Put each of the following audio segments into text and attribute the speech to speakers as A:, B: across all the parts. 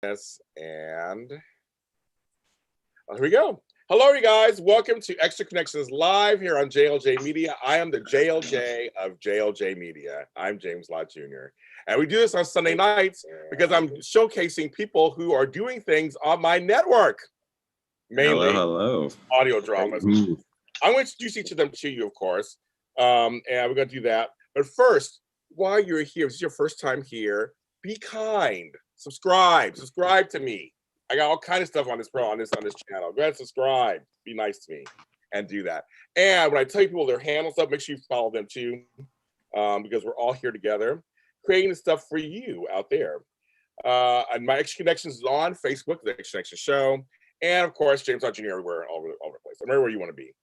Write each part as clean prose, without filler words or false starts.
A: Yes, and here we go. Hello, you guys. Welcome to Extra Connections Live here on JLJ Media. I am the JLJ of JLJ Media. I'm James Lott Jr. And we do this on Sunday nights because I'm showcasing people who are doing things on my network, mainly audio dramas. I'm going to introduce each of them to you, of course, and we're going to do that. But first, while you're here, if this is your first time here, be kind. Subscribe to me. I got all kind of stuff on this channel. Go ahead and subscribe. Be nice to me and do that. And when I tell you people their handles up, make sure you follow them too, because we're all here together creating the stuff for you out there. And my Extra Connections is on Facebook, the Extra Connections Show, and of course James Lott Jr. everywhere, all over the place. I'm everywhere you want to be.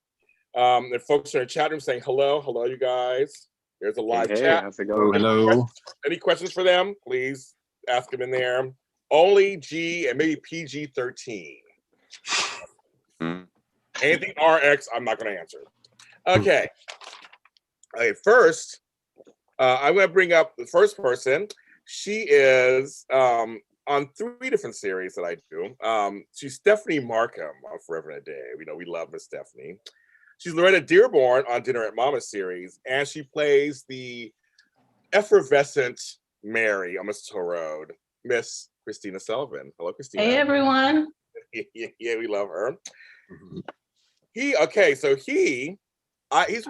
A: And folks are in the chat room saying hello, you guys. There's a live chat.
B: How's it going?
C: Hello.
A: Any questions for them? Please ask them in there. Only G and maybe PG-13. Anything RX, I'm not going to answer. Okay. First, I'm going to bring up the first person. She is on 3 different series that I do. She's Stephanie Markham on Forever and a Day. We love Miss Stephanie. She's Loretta Dearborn on Dinner at Mama's series, and she plays the effervescent Mary on Mistletoe Road, Miss Kristina Sullivan. Hello, Kristina.
D: Hey, everyone.
A: Yeah, we love her. He's one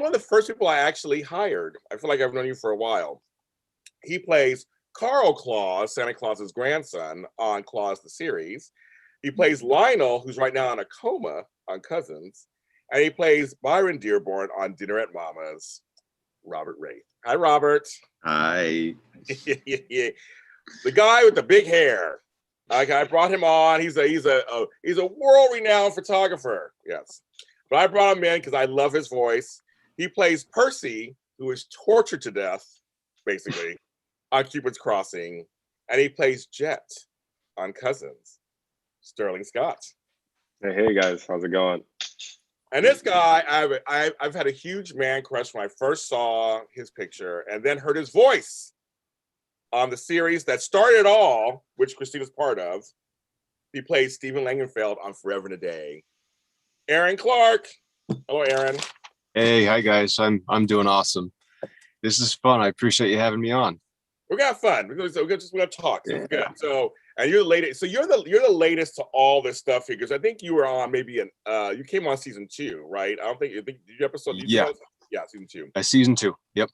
A: of the first people I actually hired. I feel like I've known you for a while. He plays Carl Claus, Santa Claus's grandson, on Claus the Series. He plays Lionel, who's right now in a coma on Cousins. And he plays Byron Dearborn on Dinner at Mama's, Robert Wraith. Hi, Robert.
B: Hi.
A: Yeah. The guy with the big hair. I brought him on. He's a world-renowned photographer. Yes, but I brought him in because I love his voice. He plays Percy, who is tortured to death, basically, on Cupids Crossing, and he plays Jet on Cousins, Sterling Scott.
B: Hey guys, how's it going?
A: And this guy, I've had a huge man crush when I first saw his picture, and then heard his voice on the series that started it all, which Kristina's part of. He plays Stephen Langenfeld on Forever and a Day. Aaron Clark. Hello, Aaron.
C: Hey, hi guys. I'm doing awesome. This is fun. I appreciate you having me on.
A: We're gonna have fun. We're gonna talk. So it's good. So, and you're the latest. So you're the latest to all this stuff here, because I think you were on maybe you came on season 2, right? I think your episode.
C: Yeah,
A: season 2.
C: Season 2. Yep.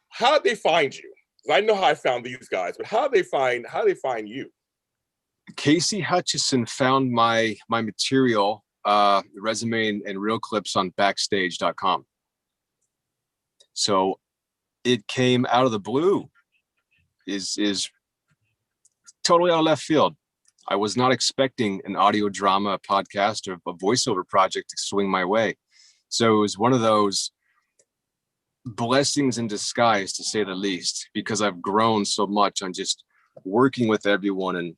A: How did they find you? I know how I found these guys, but how did they find you?
C: Casey Hutchison found my material, resume and reel clips on backstage.com. So it came out of the blue. Is totally out of left field. I was not expecting an audio drama, a podcast, or a voiceover project to swing my way. So it was one of those blessings in disguise, to say the least, because I've grown so much on just working with everyone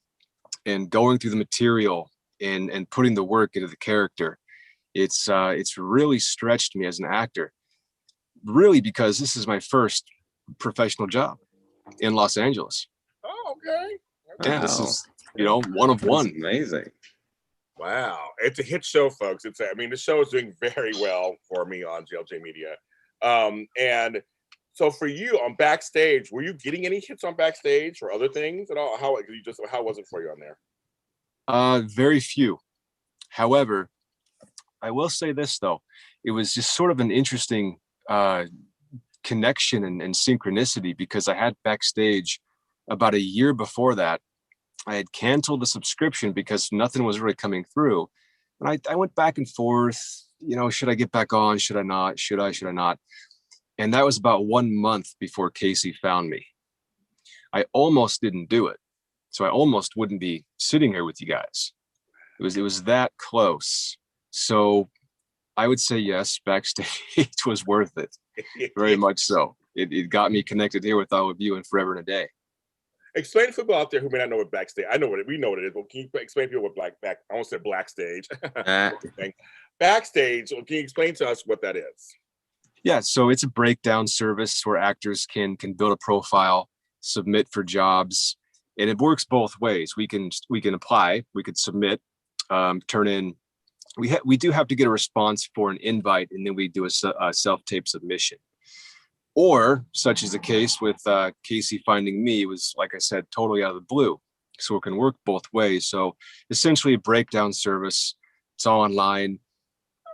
C: and going through the material and putting the work into the character. It's really stretched me as an actor, really, because this is my first professional job in Los Angeles.
A: Oh, okay.
C: Yeah, this is one of one.
B: Amazing.
A: Wow, it's a hit show, folks. The show is doing very well for me on JLJ Media. And so for you on Backstage, were you getting any hits on Backstage or other things at all? How was it for you on there?
C: Very few. However, I will say this though, it was just sort of an interesting connection and synchronicity, because I had Backstage about a year before that. I had canceled the subscription because nothing was really coming through. And I went back and forth, should I get back on? Should I not? Should I not? And that was about 1 month before Casey found me. I almost didn't do it. So I almost wouldn't be sitting here with you guys. It was that close. So I would say yes, Backstage was worth it. Very much so. It got me connected here with all of you and Forever and a Day.
A: Explain to people out there who may not know what Backstage. I know we know what it is, but can you explain to people what I almost said Blackstage. Backstage, can you explain to us what that is?
C: Yeah, so it's a breakdown service where actors can build a profile, submit for jobs, And it works both ways. We can apply, we could submit, turn in. We do have to get a response for an invite, and then we do a self-tape submission. Or, such is the case with Casey finding me, was, like I said, totally out of the blue. So it can work both ways. So essentially a breakdown service. It's all online.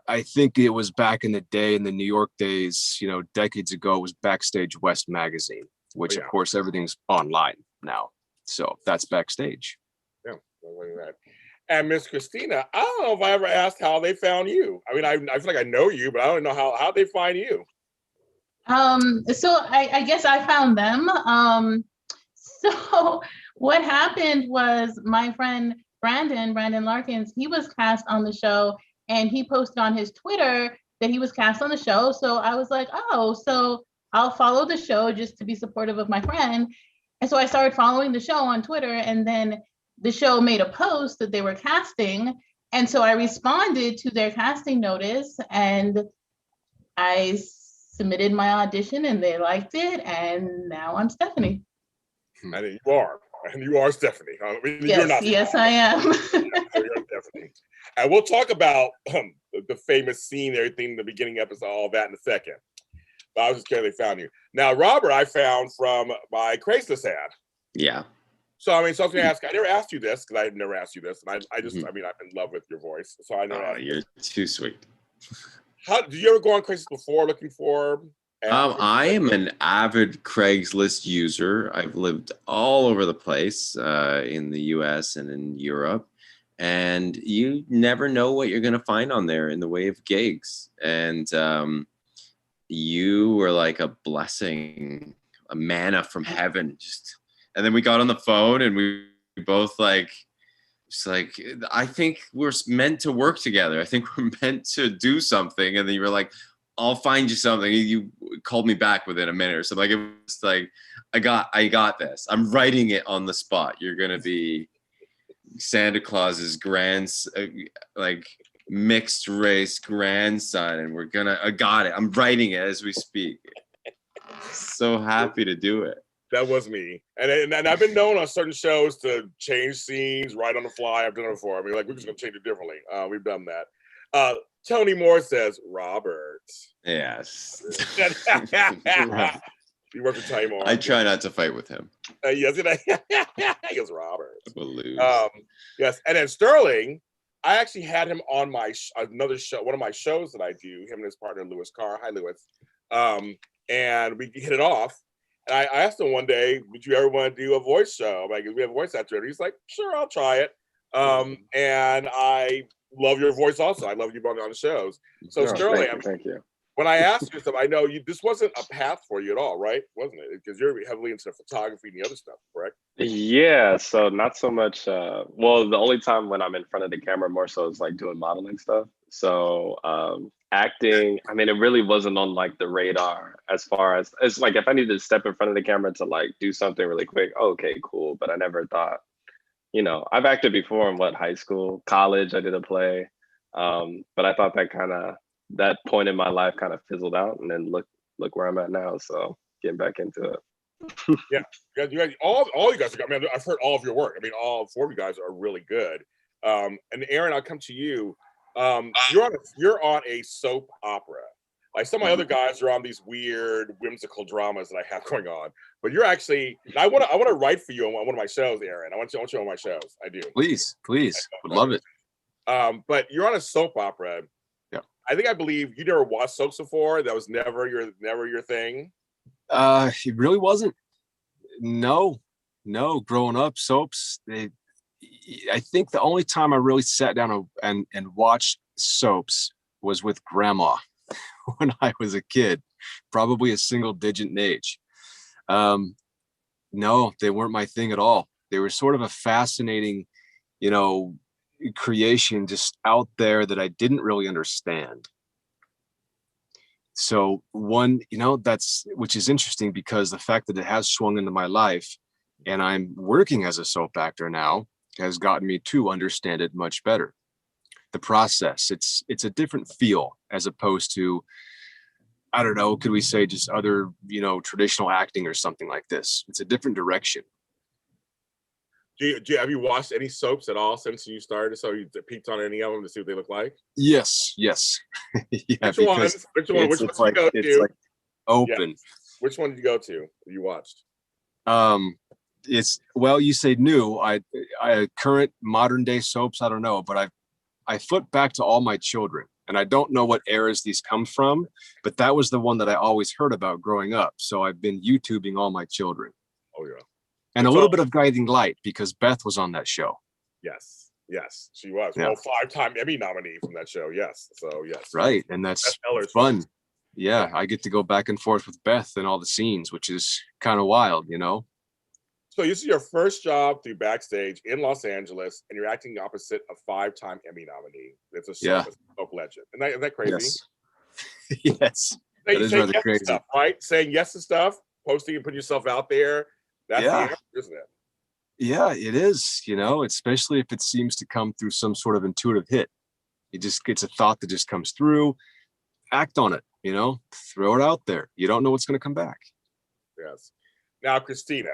C: I think it was back in the day, in the New York days, decades ago, it was Backstage West magazine, which of course everything's online now. So that's Backstage.
A: Yeah, look at that. And Miss Kristina, I don't know if I ever asked how they found you. I mean, I feel like I know you, but I don't know how they find you.
D: So I guess I found them. So what happened was my friend Brandon Larkins, he was cast on the show, and he posted on his Twitter that he was cast on the show. So I was like, oh, so I'll follow the show just to be supportive of my friend. And so I started following the show on Twitter, and then the show made a post that they were casting. And so I responded to their casting notice, and I submitted my audition, and they liked it. And now I'm Stephanie.
A: And you are Stephanie. I mean,
D: yes,
A: you're not.
D: Yes, I am.
A: You're Stephanie. And we'll talk about the famous scene, everything in the beginning episode, all that in a second. But I was just curious they found you. Now, Robert, I found from my Craigslist ad.
B: Yeah.
A: So, I was going to ask, I never asked you this, because I had never asked you this. And I just, I'm in love with your voice. So I never asked
B: You're too sweet.
A: Did you ever go on Craigslist before looking for?
B: I am an avid Craigslist user. I've lived all over the place in the US and in Europe. And you never know what you're going to find on there in the way of gigs. And you were like a blessing, a manna from heaven. And then we got on the phone, and we both I think we're meant to work together. I think we're meant to do something. And then you were like, I'll find you something. You called me back within a minute or something. It was like, I got this. I'm writing it on the spot. You're going to be Santa Claus's mixed race grandson, and I got it. I'm writing it as we speak. So happy to do it.
A: That was me. And I've been known on certain shows to change scenes right on the fly. I've done it before. We're just going to change it differently. We've done that. Tony Moore says, Robert.
B: Yes.
A: You work with Tony Moore.
B: I try not to fight with him.
A: Yes, he goes, Robert.
B: We'll lose.
A: Yes, and then Sterling, I actually had him on my another show, one of my shows that I do, him and his partner, Lewis Carr. Hi, Lewis. And we hit it off. And I asked him one day, would you ever want to do a voice show? I'm like, we have a voice actor. And he's like, sure, I'll try it. And I love your voice also. I love you both on the shows. So Sterling,
B: thank you.
A: When I asked you stuff, I know this wasn't a path for you at all, right? Wasn't it? Because you're heavily into photography and the other stuff, correct?
B: Yeah, so not so much. The only time when I'm in front of the camera more so is like doing modeling stuff. So acting, it really wasn't on like the radar as far as it's like if I needed to step in front of the camera to like do something really quick, okay, cool. But I never thought, I've acted before in high school, college, I did a play. But I thought that point in my life kind of fizzled out, and then look where I'm at now. So getting back into it.
A: Yeah, you guys, all you guys are. I've heard all of your work. All four of you guys are really good. And Aaron, I'll come to you. You're on a soap opera. Like some of my other guys are on these weird whimsical dramas that I have going on. But you're actually. I want to write for you on one of my shows, Aaron. I want you on my shows. I do.
C: Please, would love it.
A: But you're on a soap opera. I believe you never watched soaps before. That was never your thing.
C: It really wasn't. No. Growing up, soaps. I think the only time I really sat down and watched soaps was with Grandma when I was a kid, probably a single-digit age. No, they weren't my thing at all. They were sort of a fascinating, creation just out there that I didn't really understand. So which is interesting because the fact that it has swung into my life and I'm working as a soap actor now has gotten me to understand it much better. The process, it's a different feel as opposed to, I don't know, could we say just other, traditional acting or something like this. It's a different direction.
A: Have you watched any soaps at all since you started? So you peeked on any of them to see what they look like?
C: Yes. Yeah,
A: Which
C: because
A: ones? Which one? Which
C: it's
A: ones did you go
C: it's
A: to?
C: like open.
A: Yes. Which one did you go to? You watched?
C: It's, well, you say new. I current modern day soaps, I don't know, but I flip back to All My Children, and I don't know what eras these come from, but that was the one that I always heard about growing up. So I've been YouTubing All My Children.
A: Oh yeah.
C: And a little bit of Guiding Light, because Beth was on that show.
A: Yes, she was.
C: Yeah.
A: Well, 5-time Emmy nominee from that show. Yes, so yes.
C: Right, and that's fun. Yeah, I get to go back and forth with Beth in all the scenes, which is kind of wild, you know?
A: So this is your first job through Backstage in Los Angeles, and you're acting opposite a 5-time Emmy nominee. It's a soap legend. Isn't that crazy?
C: Yes. Yes. That is rather crazy.
A: Stuff, right? Saying yes to stuff, posting and putting yourself out there. That's the answer, isn't it?
C: Yeah, it is, you know, especially if it seems to come through some sort of intuitive hit. It's a thought that just comes through. Act on it, you know, throw it out there. You don't know what's going to come back.
A: Yes. Now, Kristina,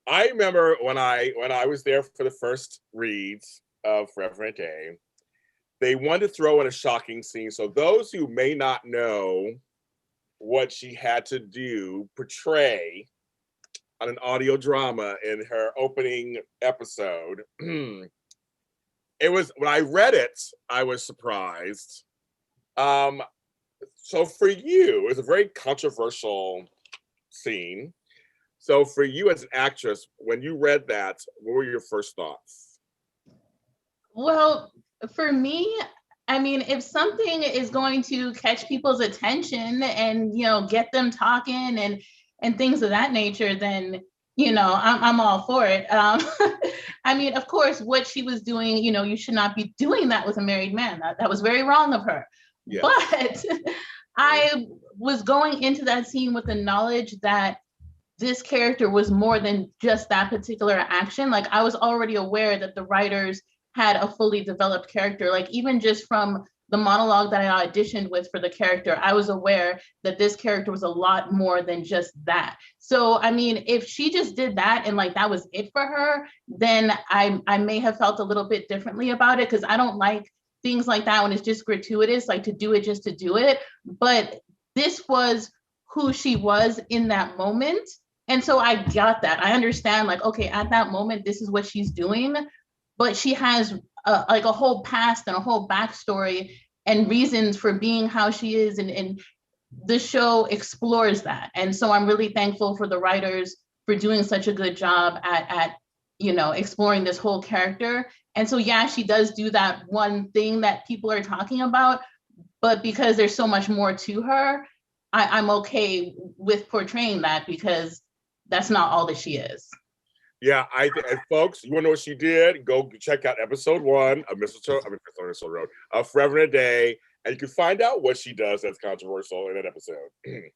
A: I remember when I was there for the first reads of Forever and a Day, they wanted to throw in a shocking scene. So those who may not know what she had to portray on an audio drama in her opening episode, it was, when I read it, I was surprised. So for you, it was a very controversial scene. So for you as an actress, when you read that, what were your first thoughts?
D: Well, for me, I mean, if something is going to catch people's attention and, you know, get them talking and things of that nature, then, you know, I'm all for it. I mean, of course, what she was doing, you know, you should not be doing that with a married man. That was very wrong of her. Yes. But I was going into that scene with the knowledge that this character was more than just that particular action. Like, I was already aware that the writers had a fully developed character. Like, even just from the monologue that I auditioned with for the character, I was aware that this character was a lot more than just that. So, I mean, if she just did that and like that was it for her, then I may have felt a little bit differently about it, because I don't like things like that when it's just gratuitous, like to do it just to do it. But this was who she was in that moment. And so I got that. I understand, like, okay, at that moment, this is what she's doing, but she has like a whole past and a whole backstory and reasons for being how she is. And the show explores that. And so I'm really thankful for the writers for doing such a good job at you know, exploring this whole character. And so, yeah, she does do that one thing that people are talking about, but because there's so much more to her, I'm okay with portraying that, because that's not all that she is.
A: Yeah, and folks, you want to know what she did? Go check out episode 1 of Mistletoe Road, Forever and a Day, and you can find out what she does that's controversial in that episode. I'm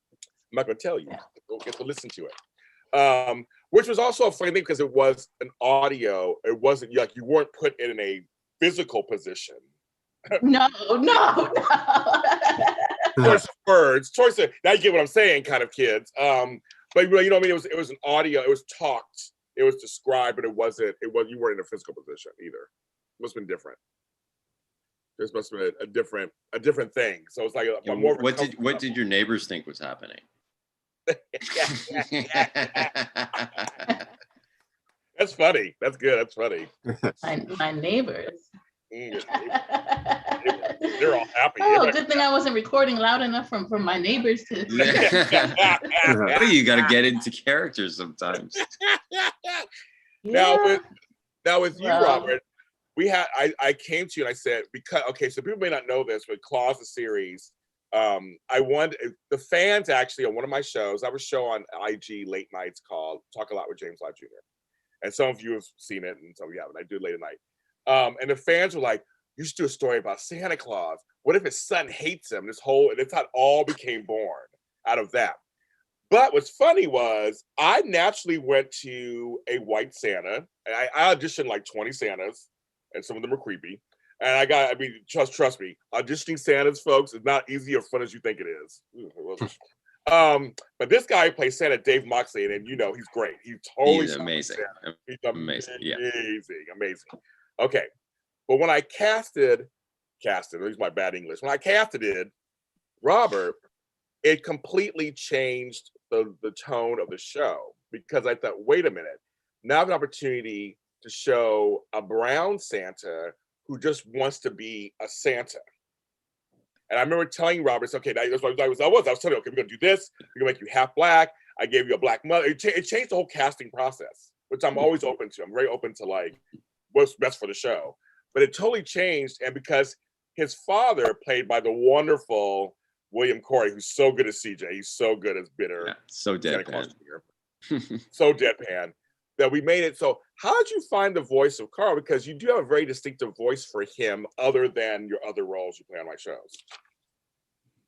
A: not going to tell you. Go get to listen to it. Which was also a funny thing, because it was an audio. It wasn't like you weren't put in a physical position.
D: No.
A: Choice of words, now you get what I'm saying, kind of, kids. But you know what I mean? It was an audio. It was talked. It was described, but it wasn't. You weren't in a physical position either. It must have been different. This must have been a different thing. So it's like more.
E: What did your neighbors think was happening?
A: That's funny. That's good. That's funny.
D: My neighbors.
A: They're all happy.
D: Oh, good thing I wasn't recording loud enough for my neighbors to.
E: You got to get into characters sometimes.
A: Yeah. Now with you, Robert, I came to you and I said, so people may not know this, but Claus The Series, I wanted the fans actually on one of my shows. I have a show on IG late nights called Talk A Lot with James Lott Jr. And some of you have seen it, and some of you haven't. I do it late at night. And the fans were like, you should do a story about Santa Claus. What if his son hates him? And that's how it all became born out of that. But what's funny was I naturally went to a white Santa. And I auditioned like 20 Santas, and some of them were creepy. And trust me, auditioning Santas, folks, is not easy or fun as you think it is. But this guy who plays Santa, Dave Moxley, and you know he's great. He's totally
E: He's amazing.
A: He's
E: Amazing. Yeah.
A: amazing. Okay, but when I casted, use my bad English. When I casted it, Robert, it completely changed the tone of the show because I thought, wait a minute, now I have an opportunity to show a brown Santa who just wants to be a Santa. And I remember telling Robert, okay, that's what I was telling you, okay, we're gonna do this, we're gonna make you half black. I gave you a black mother. It changed the whole casting process, which I'm always open to. I'm very open to like what's best for the show. But it totally changed, and because his father, played by the wonderful William Corey, who's so good as CJ, he's so good as Bitter.
E: Yeah, so deadpan.
A: So deadpan that we made it. So how did you find the voice of Carl? Because you do have a very distinctive voice for him other than your other roles you play on my shows.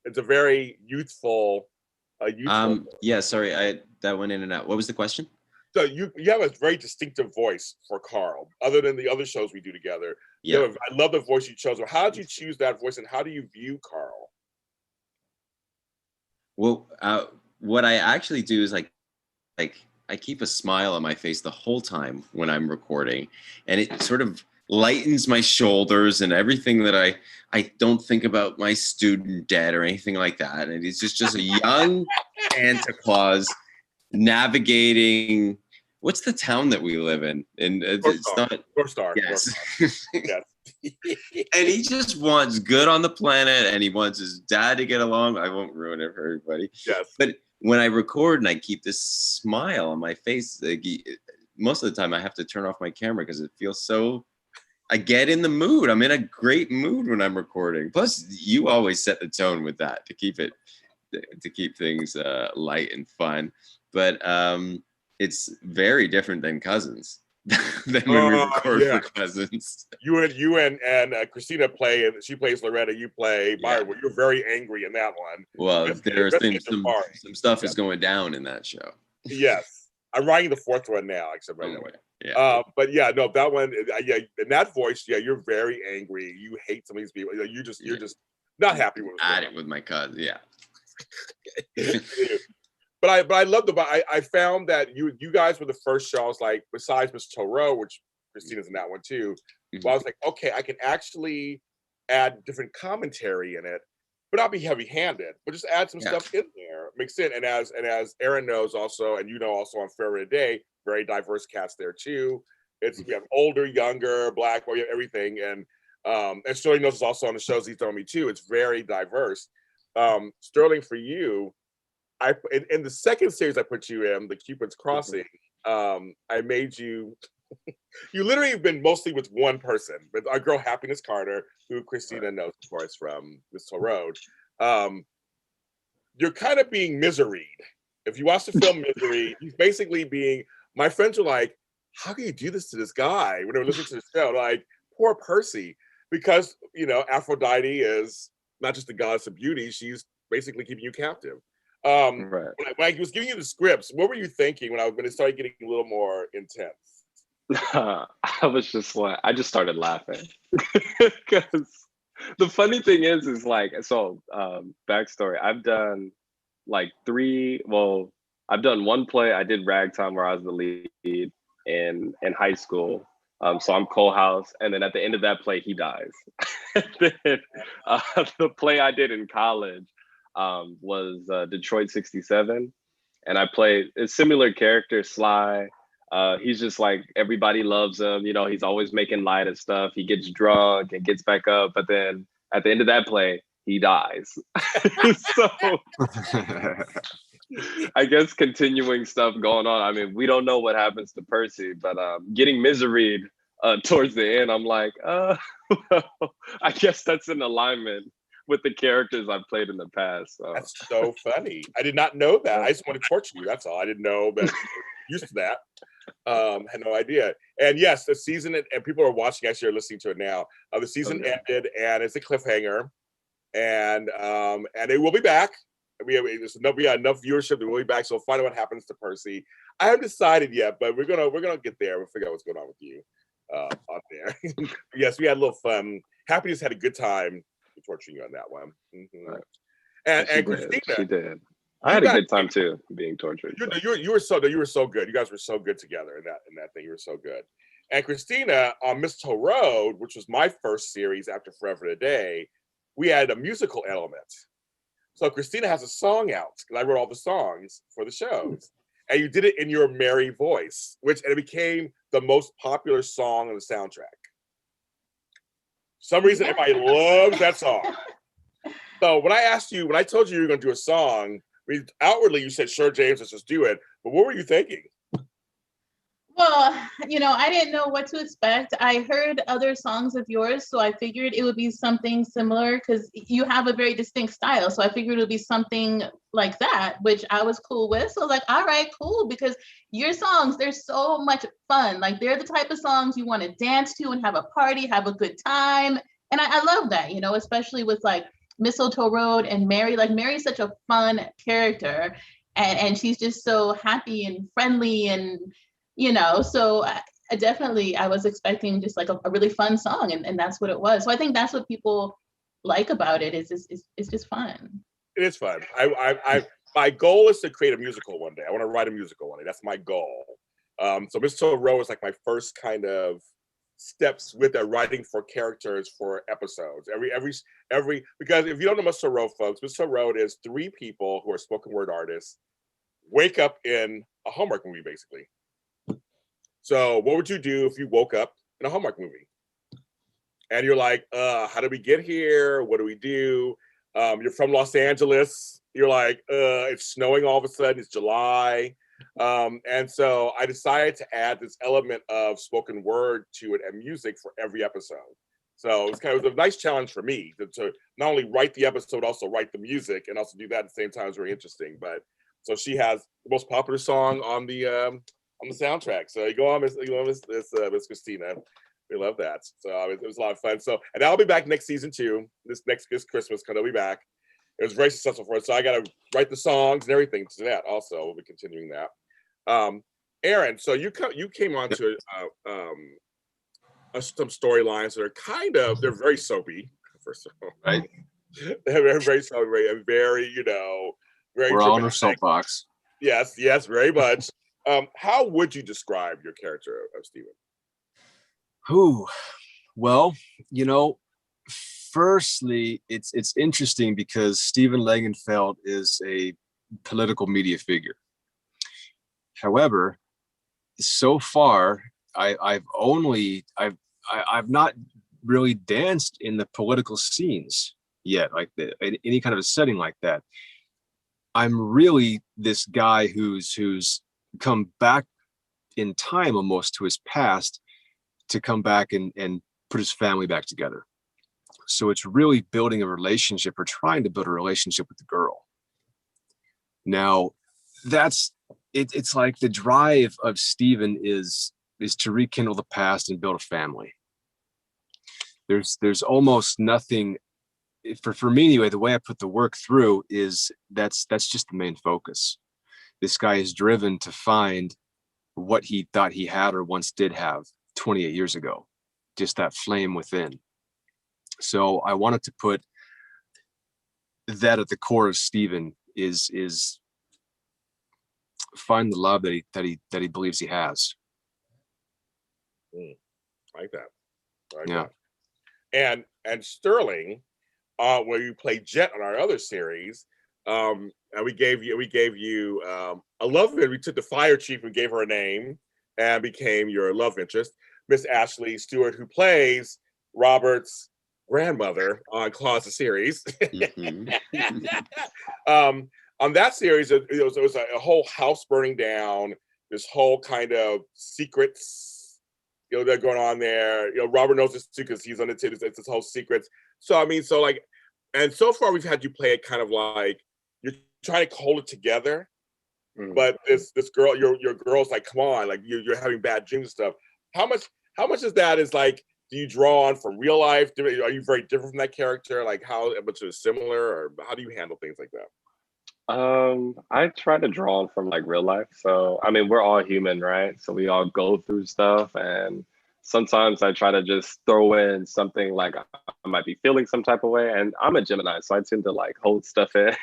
A: It's a very youthful,
E: yeah, sorry, that went in and out. What was the question?
A: So you have a very distinctive voice for Carl, other than the other shows we do together.
E: Yeah.
A: I love the voice you chose. How did you choose that voice, and how do you view Carl?
E: Well, what I actually do is like I keep a smile on my face the whole time when I'm recording, and it sort of lightens my shoulders and everything that I don't think about my student debt or anything like that. And it's just a young Santa Claus navigating. What's the town that we live in? And it's not
A: North Star.
E: Yes.
A: Yes.
E: And he just wants good on the planet, and he wants his dad to get along. I won't ruin it for everybody.
A: Yes.
E: But when I record and I keep this smile on my face, like, most of the time I have to turn off my camera because it feels so. I get in the mood. I'm in a great mood when I'm recording. Plus, you always set the tone with that to keep things light and fun. But it's very different than Cousins. Than when we record for Cousins.
A: You and Kristina play, and she plays Loretta. You play Byron. Well, you're very angry in that one.
E: Well, there's some stuff is going down in that show.
A: Yes, I'm writing the fourth one now. Except right away.
E: Yeah.
A: But yeah, no, that one. Yeah, in that voice, yeah, you're very angry. You hate some of these people. You're just not happy with.
E: At it with my cousin. Yeah.
A: But I love I found that you guys were the first show. I was like, besides Mistletoe Road, which Kristina's in that one too. But I was like, okay, I can actually add different commentary in it, but not be heavy-handed, but just add some stuff in there. Mix in, and as Aaron knows also, and you know also on Fair Today, very diverse cast there too. We have older, younger, black, we have everything, and Sterling knows it's also on the shows he's on me too. It's very diverse. Sterling, for you. In the second series I put you in, the Cupids Crossing, I made you. You literally have been mostly with one person, with our girl Happiness Carter, who Kristina knows, of course, from Mistletoe Road. You're kind of being miseried. If you watch the film Misery, he's basically being. My friends were like, "How can you do this to this guy?" When they were listening to the show, like, poor Percy, because Aphrodite is not just the goddess of beauty; she's basically keeping you captive. When I was giving you the scripts, what were you thinking when it started getting a little more intense?
B: I was just like, I just started laughing because the funny thing is like, so backstory. I've done like I've done one play. I did Ragtime where I was the lead in high school. So I'm Cole House, and then at the end of that play, he dies. Then, the play I did in college was Detroit 67, and I played a similar character, Sly. He's just like, everybody loves him, he's always making light of stuff. He gets drunk and gets back up, but then at the end of that play he dies. So I guess continuing stuff going on. I mean, we don't know what happens to Percy, but getting miseried towards the end, I'm like, well, I guess that's in alignment with the characters I've played in the past. So.
A: That's so funny. I did not know that. I just want to torture you. That's all. I didn't know that you used to that. Had no idea. And yes, the season, and people are watching, actually are listening to it now. The season ended, and it's a cliffhanger. And it will be back. We have enough viewership that we'll be back. So we'll find out what happens to Percy. I haven't decided yet, but we're gonna get there. We'll figure out what's going on with you out there. Yes, we had a little fun. Happiness had a good time torturing you on that one. Mm-hmm.
B: Right.
A: And Kristina,
B: she did. I had a good time too, being tortured.
A: You were so good. You guys were so good together in that thing. You were so good. And Kristina on Mistletoe Road, which was my first series after Forever Today, we had a musical element. So Kristina has a song out because I wrote all the songs for the shows, and you did it in your merry voice, and it became the most popular song on the soundtrack. For some reason, everybody loves that song. So when I told you were going to do a song, I mean, outwardly you said, "Sure, James, let's just do it." But what were you thinking?
D: Well, I didn't know what to expect. I heard other songs of yours, so I figured it would be something similar because you have a very distinct style. So I figured it would be something like that, which I was cool with. So I was like, all right, cool, because your songs, they're so much fun. Like they're the type of songs you want to dance to and have a party, have a good time. And I love that, especially with like Mistletoe Road and Mary. Like Mary's such a fun character, and she's just so happy and friendly and so I was expecting just like a really fun song, and that's what it was. So I think that's what people like about it is it's just fun.
A: It is fun. My goal is to create a musical one day. I want to write a musical one day. That's my goal. So Mistletoe Road is like my first kind of steps with writing for characters for episodes. Every because if you don't know Mistletoe Road, folks, Mistletoe Road is 3 people who are spoken word artists wake up in a Hallmark movie, basically. So what would you do if you woke up in a Hallmark movie? And you're like, how did we get here? What do we do? You're from Los Angeles. You're like, it's snowing all of a sudden. It's July. And so I decided to add this element of spoken word to it and music for every episode. So it was a nice challenge for me to not only write the episode, also write the music and also do that at the same time. It's very interesting. But so she has the most popular song on the soundtrack. So you go on, Miss Kristina. We love that. So it was a lot of fun. So, and I'll be back next season too. This Christmas, because I'll be back. It was very successful for us. So I got to write the songs and everything to that. Also, we'll be continuing that. Aaron, so you came on to some storylines that are they're very soapy. First of all,
C: Right?
A: They're very soapy and very very.
C: We're all on our soapbox.
A: Yes, very much. How would you describe your character of Steven?
C: Well, firstly, it's interesting because Steven Langenfeld is a political media figure. However, so far, I've not really danced in the political scenes yet, like any kind of a setting like that. I'm really this guy who's come back in time almost to his past to come back and put his family back together. So it's really building a relationship or trying to build a relationship with the girl. Now it's like the drive of Steven is to rekindle the past and build a family. There's almost nothing for me anyway. The way I put the work through is that's just the main focus. This guy is driven to find what he thought he had or once did have 28 years ago, just that flame within. So I wanted to put that at the core of Steven is find the love that he believes he has.
A: Like that.
C: Yeah.
A: That. And Sterling, where you played Jet on our other series, and we gave you a love interest. We took the fire chief and gave her a name and became your love interest, Miss Ashley Stewart, who plays Robert's grandmother on Claus The Series. On that series, it was a whole house burning down. This whole kind of secrets, that are going on there. Robert knows this too because he's on it too. It's this whole secrets. So and so far we've had you play it kind of like you're trying to hold it together, but this girl, your girl's like, come on, like you're having bad dreams and stuff. How much of that is like, do you draw on from real life? Are you very different from that character? Like how much is similar, or how do you handle things like that?
B: I try to draw on from like real life. So I mean, we're all human, right? So we all go through stuff, and sometimes I try to just throw in something like I might be feeling some type of way, and I'm a Gemini, so I tend to like hold stuff in.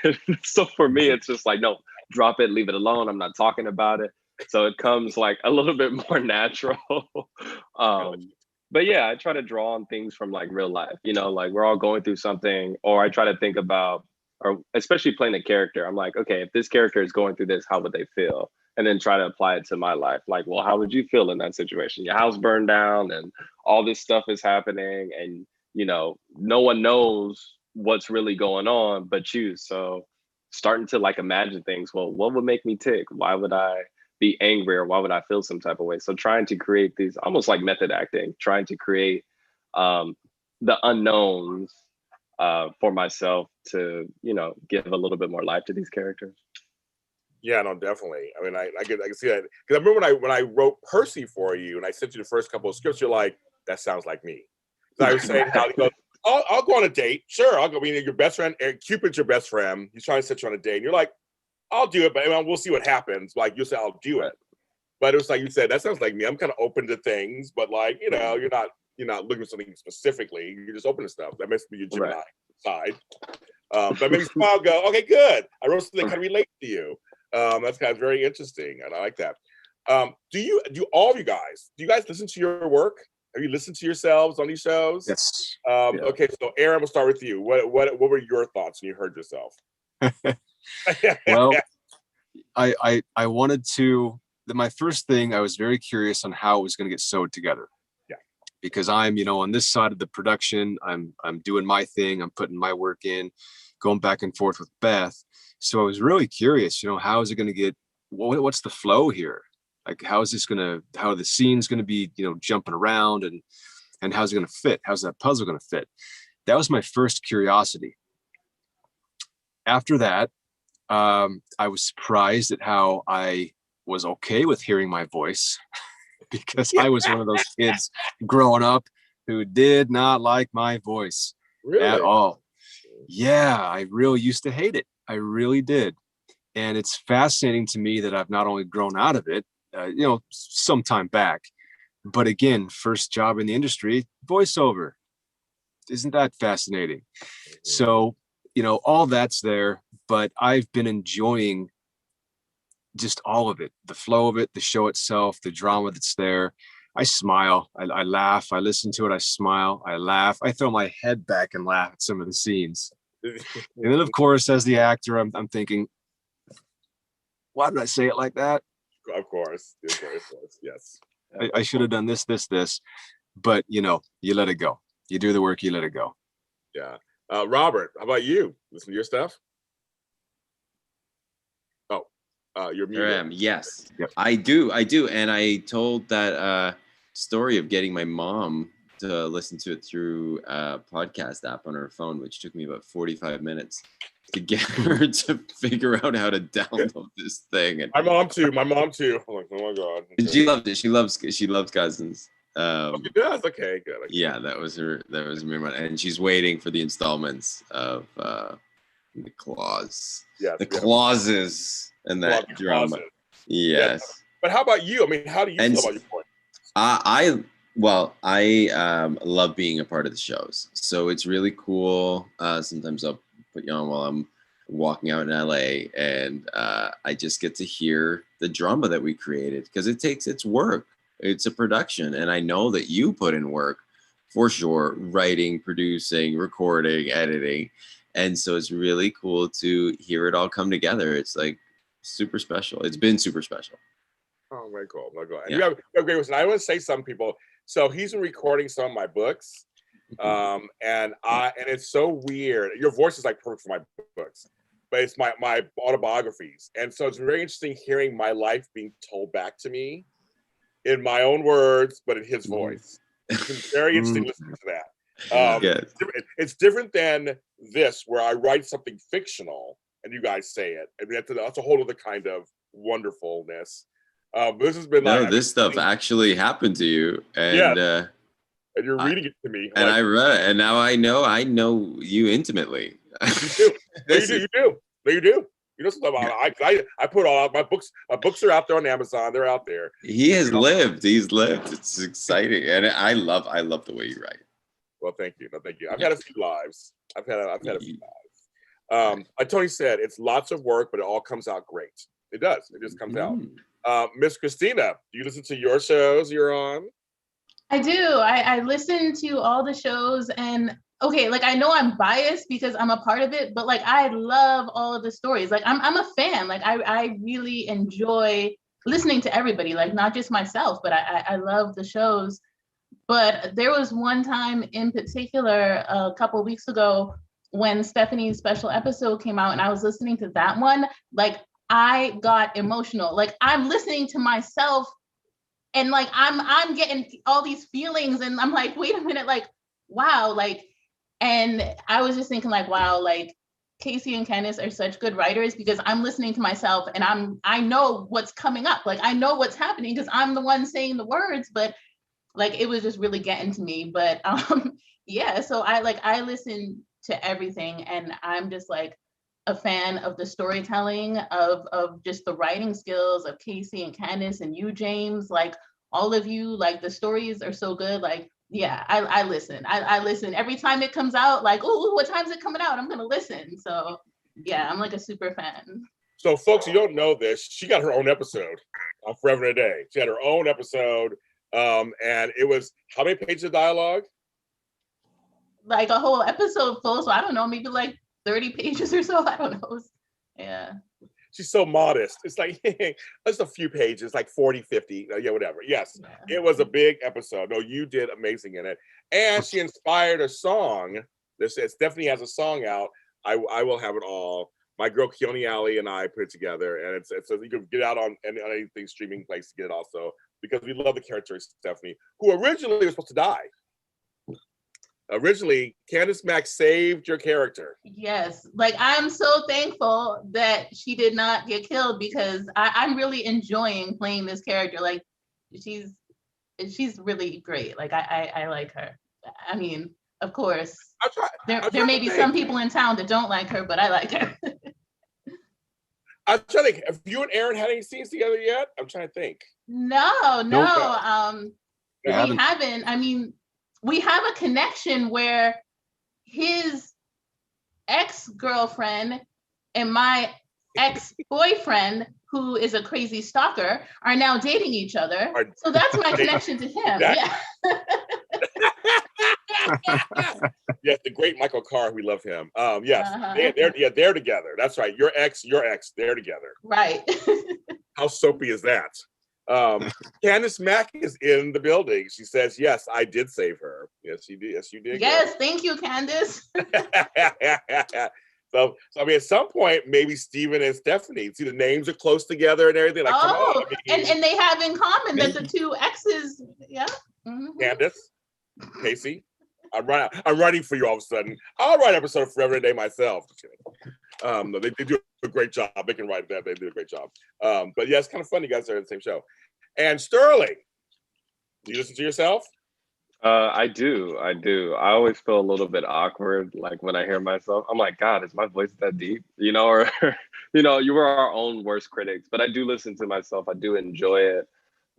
B: So for me, it's just like, no, drop it, leave it alone. I'm not talking about it. So it comes like a little bit more natural. But yeah, I try to draw on things from like real life, you know, like we're all going through something, or I try to think about, or especially playing a character, I'm like, okay, if this character is going through this, how would they feel? And then try to apply it to my life. Like, well, how would you feel in that situation? Your house burned down and all this stuff is happening, and you know, no one knows what's really going on but you. So starting to like imagine things, well, what would make me tick? Why would I be angry, or why would I feel some type of way? So trying to create these almost like method acting, trying to create the unknowns for myself to, you know, give a little bit more life to these characters.
A: Yeah, no, definitely. I mean, I can see that, because I remember when I wrote Percy for you, and I sent you the first couple of scripts, you're like, that sounds like me. So I was saying how he goes, I'll go on a date. Sure, I'll go. I mean, your best friend, Cupid's your best friend. He's trying to set you on a date, and you're like, I'll do it, but we'll see what happens. Like you say, I'll do it. But it was like you said, that sounds like me. I'm kind of open to things, but like, you know, you're not looking for something specifically. You're just open to stuff. That must be your Gemini side. But maybe smile, go, okay, good. I wrote something that kind of relates to you. That's kind of very interesting, and I like that. Do all of you guys, do you guys listen to your work? Have you listened to yourselves on these shows?
C: Yes.
A: Okay, so Aaron, we'll start with you. What were your thoughts when you heard yourself?
C: Well, I wanted to, my first thing, I was very curious on how it was going to get sewed together.
A: Yeah.
C: Because I'm, you know, on this side of the production, I'm doing my thing, I'm putting my work in, going back and forth with Beth. So I was really curious, you know, how is it going to get, what's the flow here? Like, how is this going to, how are the scenes going to be, you know, jumping around, and how's it going to fit? How's that puzzle going to fit? That was my first curiosity. After that, I was surprised at how I was okay with hearing my voice, because I was one of those kids growing up who did not like my voice at all. Yeah, I really used to hate it. I really did. And it's fascinating to me that I've not only grown out of it, you know, some time back, but again, first job in the industry, voiceover. Isn't that fascinating? So, you know, all that's there, but I've been enjoying just all of it, the flow of it, the show itself, the drama that's there. I smile, I laugh, I listen to it, I smile, I laugh, I throw my head back and laugh at some of the scenes. And then, of course, as the actor, I'm thinking, why did I say it like that?
A: Of course, yes.
C: I should have done this. But, you know, you let it go. You do the work, you let it go.
A: Yeah. Robert, how about you? Listen to your stuff? You're muted.
E: There I am. Yes,
C: Yep.
E: I do. And I told that story of getting my mom to listen to it through a podcast app on her phone, which took me about 45 minutes to get her to figure out how to download this thing. And
A: my mom too. I'm like, oh my God.
E: and she loved it. She loves Cousins.
A: She does? Okay, good. Okay.
E: Yeah, that was her main one. And she's waiting for the installments of the clause.
A: Yeah,
E: the clauses and that drama.
A: Clauses.
E: Yes.
A: Yeah. But how about you? I mean, how do you feel about your point?
E: I love being a part of the shows. So it's really cool. Sometimes I'll put you on while I'm walking out in LA, and I just get to hear the drama that we created, because it's work. It's a production, and I know that you put in work for sure, writing, producing, recording, editing. And so it's really cool to hear it all come together. It's like super special. It's been super special.
A: Oh, very cool. Very cool. And
E: Yeah.
A: you have great listen. I want to say some people. So he's been recording some of my books, and it's so weird. Your voice is like perfect for my books, but it's my autobiographies, and so it's very interesting hearing my life being told back to me in my own words, but in his voice. It's been very interesting listening to that. It's different than this, where I write something fictional and you guys say it. I mean, that's a whole other kind of wonderfulness. This has been
E: this stuff actually happened to you, and
A: and you're reading it to me,
E: and I read it, and now I know you intimately.
A: You do. No, you do. You know something about I put all out my books. My books are out there on Amazon. They're out there.
E: He has lived. He's lived. It's exciting, and I love the way you write.
A: Well, thank you. No, thank you. I've had a few lives. I've had a few lives. Like Tony said, it's lots of work, but it all comes out great. It does. It just comes out. Miss Kristina, do you listen to your shows you're on?
D: I do. I listen to all the shows, and okay, like I know I'm biased because I'm a part of it, but like I love all of the stories. Like I'm a fan. Like I really enjoy listening to everybody, like not just myself, but I love the shows. But there was one time in particular a couple of weeks ago when Stephanie's special episode came out and I was listening to that one, like I got emotional. Like I'm listening to myself and like I'm getting all these feelings and I'm like, wait a minute, like, wow, like, and I was just thinking like, wow, like Casey and Candace are such good writers because I'm listening to myself and I know what's coming up. Like I know what's happening because I'm the one saying the words, but like it was just really getting to me. But yeah, so I listen to everything and I'm just like a fan of the storytelling, of just the writing skills of Casey and Candace and you, James, like all of you, like the stories are so good. Like, yeah, I listen. I listen every time it comes out, like, oh, what time is it coming out? I'm gonna listen. So yeah, I'm like a super fan.
A: So folks, you don't know this, she got her own episode on Forever and a Day. She had her own episode. And it was how many pages of dialogue?
D: Like a whole episode full. So I don't know, maybe like 30 pages or so. I don't know. Yeah.
A: She's so modest. It's like, just a few pages, like 40, 50, yeah, whatever. Yes, yeah. It was a big episode. No, you did amazing in it. And she inspired a song. Stephanie has a song out. I Will Have It All. My girl Keone Alley and I put it together. And it's so you can get out on anything streaming place to get it also. Because we love the character of Stephanie, who originally was supposed to die. Originally, Candace Mack saved your character.
D: Yes, like I'm so thankful that she did not get killed because I'm really enjoying playing this character. Like she's really great. Like I like her. I mean, of course, there may be some people in town that don't like her, but I like her.
A: I'm trying to think. Have you and Aaron had any scenes together yet? I'm trying to think.
D: No. We haven't. I mean, we have a connection where his ex-girlfriend and my ex-boyfriend, who is a crazy stalker, are now dating each other. So that's my connection to him. Yeah.
A: Yes, the great Michael Carr, we love him. Yes, they're together. That's right. Your ex, they're together.
D: Right.
A: How soapy is that? Candace Mack is in the building. She says, "Yes, I did save her." Yes, you did. Yes, you did.
D: Yes, thank you, Candace.
A: So I mean, at some point, maybe Steven and Stephanie. See, the names are close together and everything. Like, come on, I mean,
D: and they have in common that the two exes. Yeah. Mm-hmm.
A: Candace, Casey. I'm writing for you all of a sudden. I'll write an episode of Forever and a Day myself. No, they do a great job. They can write that. They do a great job. But yeah, it's kind of fun. You guys are in the same show. And Sterling, do you listen to yourself?
B: I do. I always feel a little bit awkward, like when I hear myself. I'm like, God, is my voice that deep? You know, or you were our own worst critics. But I do listen to myself. I do enjoy it.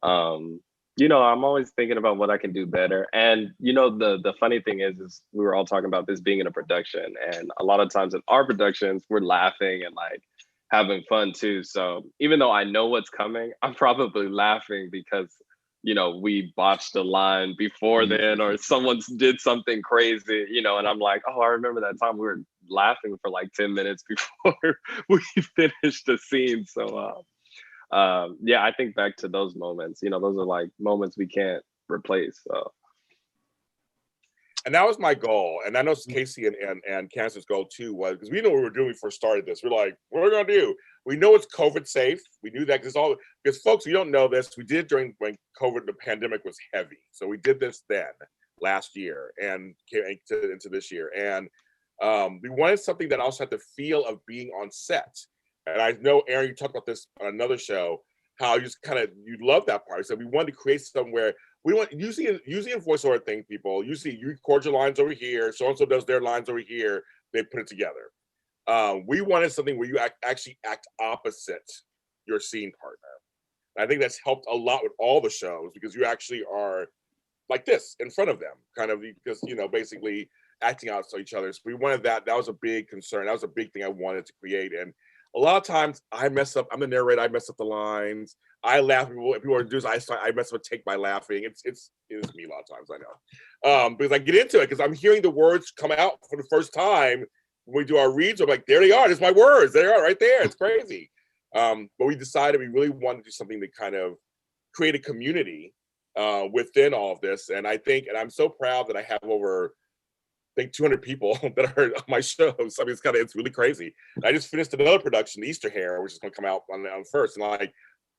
B: I'm always thinking about what I can do better. And the funny thing is we were all talking about this being in a production, and a lot of times in our productions, we're laughing and like having fun too. So even though I know what's coming, I'm probably laughing because we botched a line before then, or someone did something crazy, and I'm like, oh, I remember that time we were laughing for like 10 minutes before we finished the scene. So I think back to those moments. Those are like moments we can't replace. So.
A: And that was my goal. And I know Casey and Candace's goal too was, because we know what we were doing when we first started this. We're like, what are we gonna do? We know it's COVID safe. We knew that because folks, you don't know this. We did during when COVID, the pandemic was heavy. So we did this then last year and came into this year. And we wanted something that also had the feel of being on set. And I know, Aaron, you talked about this on another show, how you love that part. So we wanted to create somewhere. We want usually in voiceover thing, people, you record your lines over here, so-and-so does their lines over here, they put it together. We wanted something where you actually act opposite your scene partner. And I think that's helped a lot with all the shows because you actually are like this in front of them, kind of because, you know, basically acting out to each other. So we wanted that. That was a big concern. That was a big thing I wanted to create. And a lot of times I mess up. I'm the narrator. I mess up the lines. I laugh. People are doing. I mess up. Take by laughing. It is me a lot of times. I know, because I get into it because I'm hearing the words come out for the first time when we do our reads. I'm like, there they are. There's my words. There they are, right there. It's crazy. But we decided we really wanted to do something to kind of create a community within all of this. And I think, and I'm so proud that I have over, I think 200 people that are on my shows. I mean, it's really crazy. And I just finished another production, Easter Hair, which is going to come out on first. And like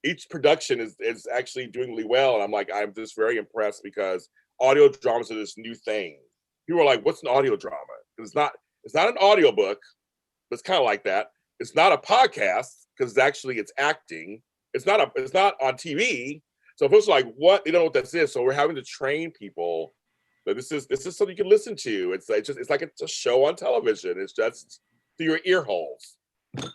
A: each production is actually doing really well. And I'm just very impressed because audio dramas are this new thing. People are like, what's an audio drama? It's not an audio book, but it's kind of like that. It's not a podcast because actually it's acting. It's not on TV. So folks are like, what? They don't know what this is. So we're having to train people that this is something you can listen to. It's like it's a show on television. It's just through your ear holes. So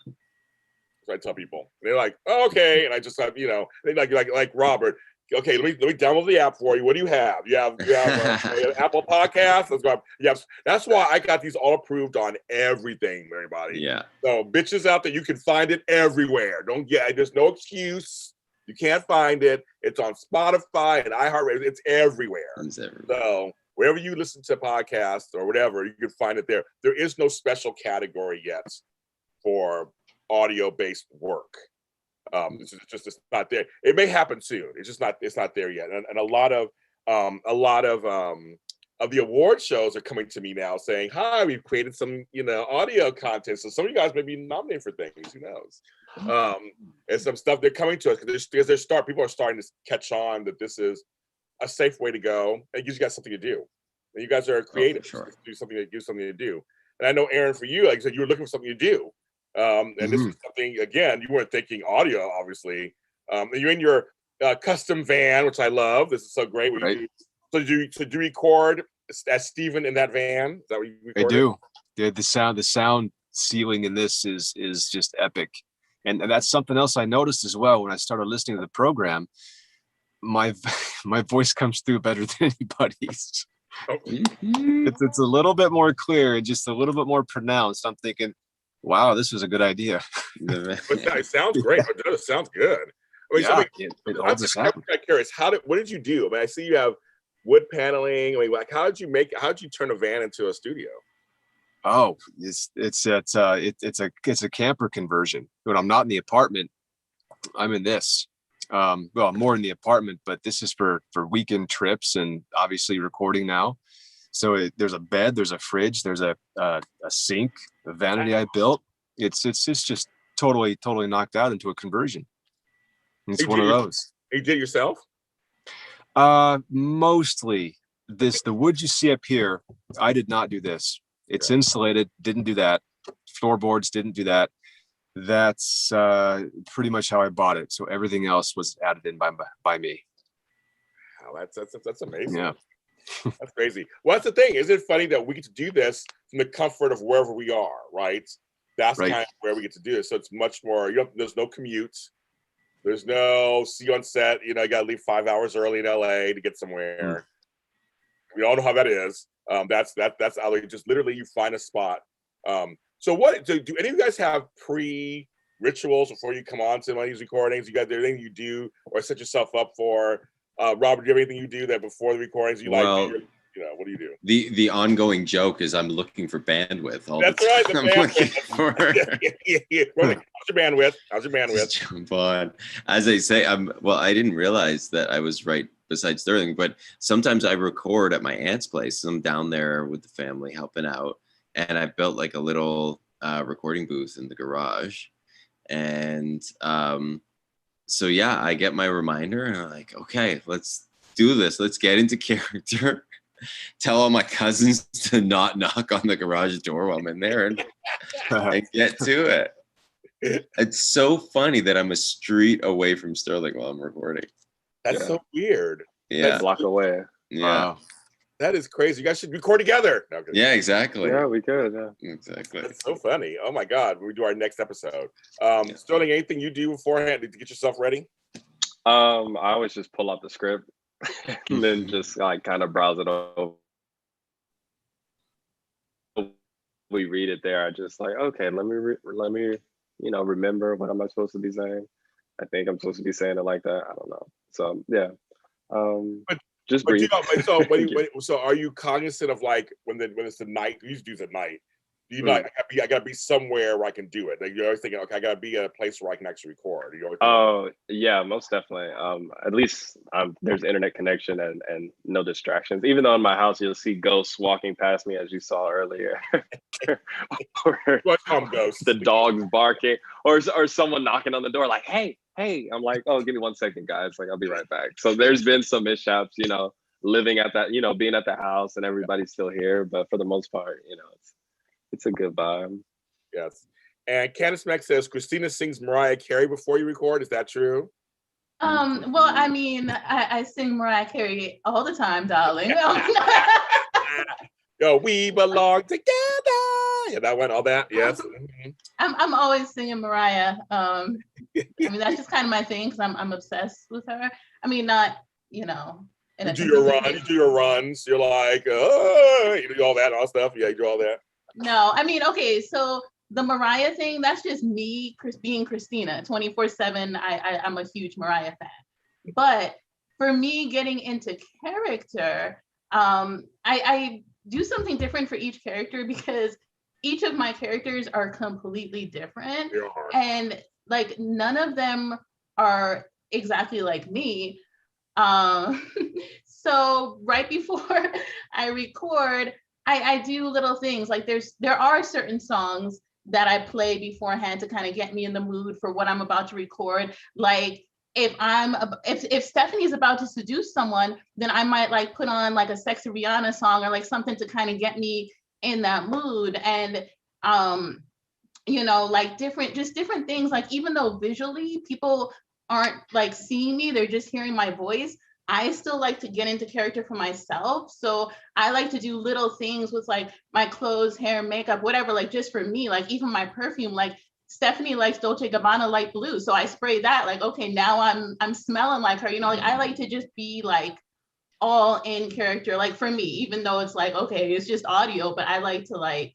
A: I tell people. And they're like, oh, okay. And I just have, you know, they like Robert. Okay, let me download the app for you. What do you have? You have Apple Podcasts. That's why I got these all approved on everything, everybody.
E: Yeah.
A: So bitches out there, you can find it everywhere. There's no excuse. You can't find it. It's on Spotify and iHeartRadio. It's everywhere. So wherever you listen to podcasts or whatever, you can find it there. There is no special category yet for audio-based work. It's not there. It may happen soon. It's not there yet. And a lot of the award shows are coming to me now saying, hi, we've created some, you know, audio content. So some of you guys may be nominated for things, who knows? And some stuff they're coming to us because people are starting to catch on that this is a safe way to go. It gives you guys something to do. And you guys are creative.
E: Sure.
A: Do something that gives something to do. And I know, Aaron, for you, like you said, you were looking for something to do. And this is something, again, you weren't thinking audio, obviously. And you're in your custom van, which I love. This is so great.
C: Right.
A: So do you record as Steven in that van? Is that what you recorded?
C: I do. The sound ceiling in this is just epic. And that's something else I noticed as well when I started listening to the program. My voice comes through better than anybody's.
A: Oh.
C: It's a little bit more clear and just a little bit more pronounced. I'm thinking, wow, this was a good idea.
A: But it sounds great. It sounds good. I mean,
C: I'm just
A: curious. What did you do? I mean, I see you have wood paneling. I mean, like, how did you turn a van into a studio?
C: Oh, it's a camper conversion. When I'm not in the apartment, I'm in this. Well, I'm more in the apartment, but this is for weekend trips and obviously recording now. So there's a bed, there's a fridge, there's a sink, the vanity I built. It's just totally knocked out into a conversion. It's one of those.
A: You did it yourself?
C: Mostly. The wood you see up here, I did not do this. It's insulated, didn't do that. Floorboards didn't do that. That's pretty much how I bought it. So everything else was added in by me.
A: Wow, that's amazing.
C: Yeah.
A: That's crazy. Well, that's the thing. Isn't it funny that we get to do this from the comfort of wherever we are, right? That's kind of where we get to do it. So it's much more, there's no commute. There's no see you on set. You know, you got to leave 5 hours early in LA to get somewhere. We all know how that is. That's how they just literally you find a spot. So do any of you guys have pre-rituals before you come on to one of these recordings? You got anything you do or set yourself up for? Robert, do you have anything you do that before the recordings what do you do?
E: The ongoing joke is I'm looking for bandwidth all
A: That's
E: the time.
A: right, the
E: I'm
A: bandwidth.
E: looking for
A: How's your bandwidth?
E: Jump on. As I say, I didn't realize that I was right beside Sterling, but sometimes I record at my aunt's place. I'm down there with the family helping out, and I built like a little recording booth in the garage. And so yeah, I get my reminder and I'm like, okay, let's do this. Let's get into character. Tell all my cousins to not knock on the garage door while I'm in there and get to it. It's so funny that I'm a street away from Sterling while I'm recording.
A: That's so weird.
E: Yeah.
B: Block away.
E: Yeah.
A: That is crazy. You guys should record together. No, I'm kidding.
E: Yeah, exactly.
B: Yeah, we could. Yeah.
E: Exactly.
A: That's so funny. Oh my God. When we do our next episode.
E: Yeah.
A: Sterling, anything you do beforehand to get yourself ready?
B: I always just pull out the script and then just like kind of browse it over. We read it there. I just like, okay, let me remember what am I supposed to be saying. I think I'm supposed to be saying it like that. I don't know. So yeah, just
A: But
B: breathe.
A: so are you cognizant of like when it's the night? You usually do the night. Do you like I gotta be somewhere where I can do it? Like you're always thinking, okay, I gotta be at a place where I can actually record. You always
B: Yeah, most definitely. At least there's internet connection and no distractions. Even though in my house you'll see ghosts walking past me, as you saw earlier, or
A: ghosts.
B: the dogs barking, or someone knocking on the door like, hey. I'm like, oh, give me 1 second, guys. Like, I'll be right back. So there's been some mishaps, living at that, being at the house and everybody's still here, but for the most part, it's a good vibe.
A: Yes. And Candace Mack says Kristina sings Mariah Carey before you record. Is that true?
D: Well, I mean, I sing Mariah Carey all the time, darling.
A: Yo, we belong together. Yeah, that one, all that. Yes.
D: I'm always singing Mariah. I mean, that's just kind of my thing because I'm obsessed with her. I mean, not,
A: You do your runs. You're like, you do all that, all stuff. Yeah, you do all that.
D: No, I mean, okay, so the Mariah thing, that's just me being Kristina 24/7. I'm a huge Mariah fan. But for me getting into character, I do something different for each character because each of my characters are completely different. And like none of them are exactly like me. So right before I record, I do little things like there are certain songs that I play beforehand to kind of get me in the mood for what I'm about to record. Like if Stephanie's about to seduce someone, then I might like put on like a sexy Rihanna song or like something to kind of get me in that mood. And like different things, like even though visually people aren't like seeing me, they're just hearing my voice, I still like to get into character for myself. So I like to do little things with like my clothes, hair, makeup, whatever, like just for me, like even my perfume, like Stephanie likes Dolce & Gabbana light blue. So I spray that, like, okay, now I'm smelling like her, like I like to just be like all in character, like for me, even though it's like, okay, it's just audio, but I like to like,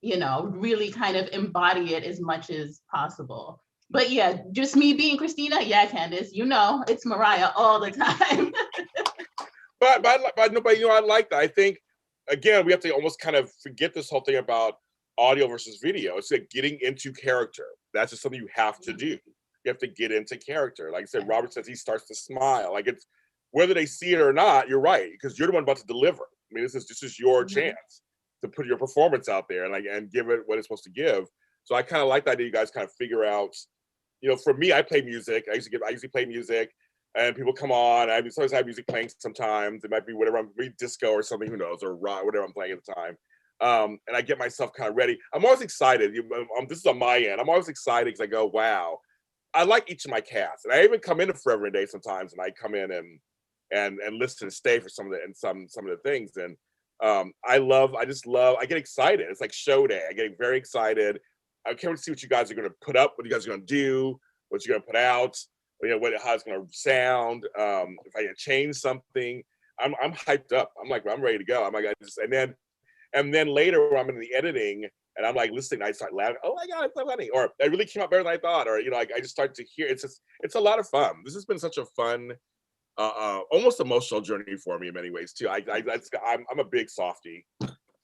D: really kind of embody it as much as possible. But yeah, just me being Kristina, yeah, Candace, it's Mariah all the time.
A: but I like that. I think, again, we have to almost kind of forget this whole thing about audio versus video. It's like getting into character. That's just something you have to do. You have to get into character. Like I said, Robert says he starts to smile. Like it's whether they see it or not, you're right, because you're the one about to deliver. I mean, this is your chance to put your performance out there and give it what it's supposed to give. So I kind of like that you guys kind of figure out. For me, I play music. I usually play music, and people come on. I sometimes have music playing. Sometimes it might be whatever disco or something. Who knows, or rock, whatever I'm playing at the time. And I get myself kind of ready. I'm always excited. This is on my end. I'm always excited because I go, wow, I like each of my casts, and I even come in to Forever and a Day sometimes, and I come in and listen and stay for some of the things. And I just love. I get excited. It's like show day. I get very excited. I can't wait to see what you guys are going to put up, what you guys are going to do, what you're going to put out, how it's going to sound. If I can change something, I'm hyped up. I'm like, I'm ready to go. I'm like, and then later when I'm in the editing and I'm like listening, I start laughing. Oh my God, it's so funny. Or it really came out better than I thought. Or I just start to hear. It's a lot of fun. This has been such a fun, almost emotional journey for me in many ways too. I'm a big softie.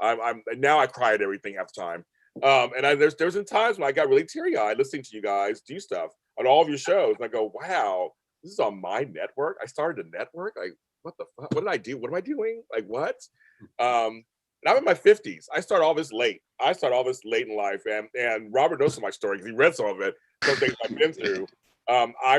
A: Now I cry at everything half the time. And there's been times when I got really teary-eyed listening to you guys do stuff on all of your shows, and I go, "Wow, this is on my network." I started a network. Like, what the fuck? What did I do? What am I doing? Like, what? And I'm in my 50s. I start all this late in life, and Robert knows some of my story because he read some of it, some things I've been through.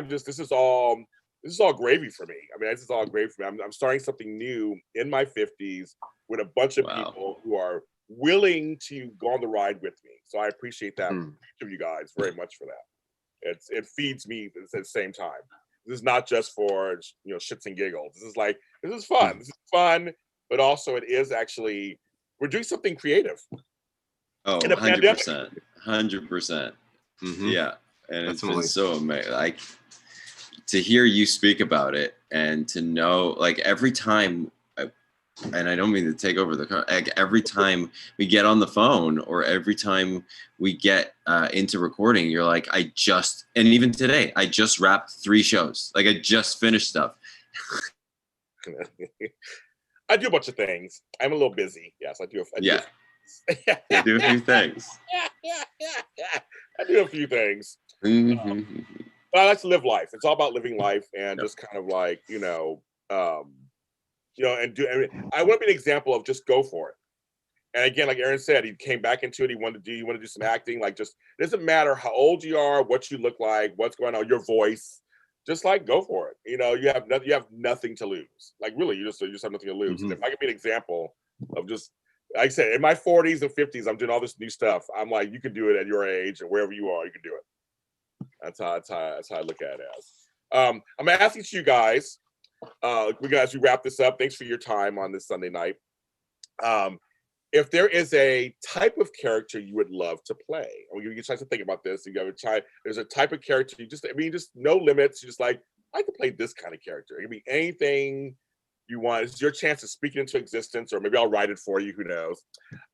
A: This is all gravy for me. I mean, this is all gravy for me. I'm starting something new in my 50s with a bunch of people who are willing to go on the ride with me. So I appreciate that each of you guys very much for that. It feeds me at the same time. This is not just for shits and giggles. This is fun. This is fun, but also it is actually, we're doing something creative.
E: Oh,
A: In a
E: 100%. 100%.
C: Mhm.
E: Yeah. And it's
C: Definitely.
E: been so amazing. Like, to hear you speak about it and to know, like, every time, and I don't mean to take over like, every time we get on the phone or every time we get into recording, you're like, and even today, I just wrapped 3 shows. Like, I just finished stuff.
A: I do a bunch of things. I'm a little busy. Yes, I do.
E: Yeah. I do a few things.
A: I do a few things. But I like to live life. It's all about living life and just kind of like, and do. I want to be an example of just go for it. And again, like Aaron said, he came back into it. He want to do some acting. Like, just, it doesn't matter how old you are, what you look like, what's going on, your voice. Just like go for it. You have nothing to lose. Like, really, you just have nothing to lose. And if I could be an example of just, like I said, in my 40s and 50s, I'm doing all this new stuff. I'm like, you can do it at your age and wherever you are, you can do it. That's how I look at it as. I'm gonna ask each of you guys. As we wrap this up, thanks for your time on this Sunday night. If there is a type of character you would love to play, or you get a chance to think about this, there's a type of character just no limits. You just like, I could play this kind of character. It can be anything you want. It's your chance to speak it into existence, or maybe I'll write it for you. Who knows?